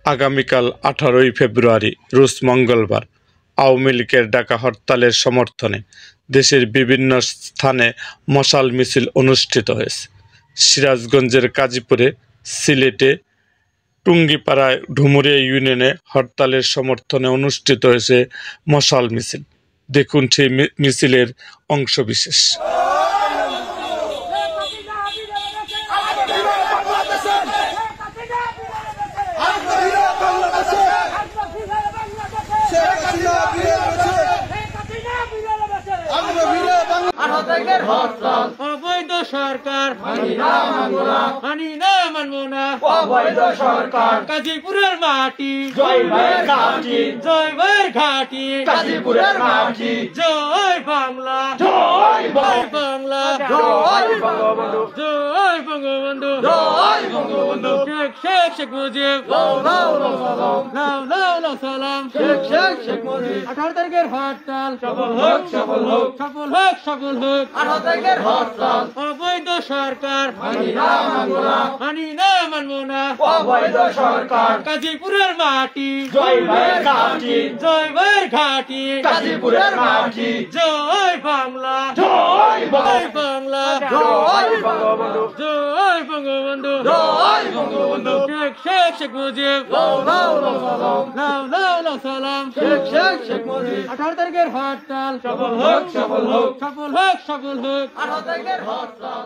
আগামীকাল 18 ফেব্রুয়ারি রোজ মঙ্গলবার আওয়ামী লীগের ডাকা হরতালের সমর্থনে দেশের বিভিন্ন স্থানে মশাল মিছিল অনুষ্ঠিত হয়েছে। সিরাজগঞ্জের কাজীপুরে, সিলেটে টুঙ্গিপাড়ায়, ডুমুরিয়া ইউনিয়নে হরতালের সমর্থনে অনুষ্ঠিত হয়েছে মশাল মিছিল। দেখুন সেই মিছিলের অংশবিশেষ। অবৈধ সরকার মানি না মানবো না। অবৈধ সরকার গাজীপুরের মাটি, জয় ভাইয়ের ঘাটি, জয় ভাইয়ের ঘাটি, গাজীপুরের মাটি। জয় বাংলা, জয় বাংলা, জয় বঙ্গবন্ধু, জয় বঙ্গবন্ধু, জয় বঙ্গবন্ধু। শেখ মুজিব, লাও লাও সালাম। শেখ মুজিব। 18 তারিখের হরতাল সফল হোক, সফল হোক, সফল হোক, সফল হোক। 18 তারিখের হরতাল অবৈধ সরকার মানি না মানবো না, মানি না মানবো না। অবৈধ সরকার গাজীপুরের মাটি, জয় ভাইয়ের ঘাটি, জয় ভাইয়ের ঘাটি, গাজীপুরের মাটি। জয় বাংলা, জয় বাংলা, জয় বঙ্গবন্ধু, জয় বঙ্গবন্ধু, জয় বঙ্গবন্ধু। শেখ মুজিব, লাও লাও সালাম। শেখ মুজিব। 18 তারিখের হরতাল সফল হোক, সফল হোক, সফল হোক, সফল হোক। 18 তারিখের হরতাল।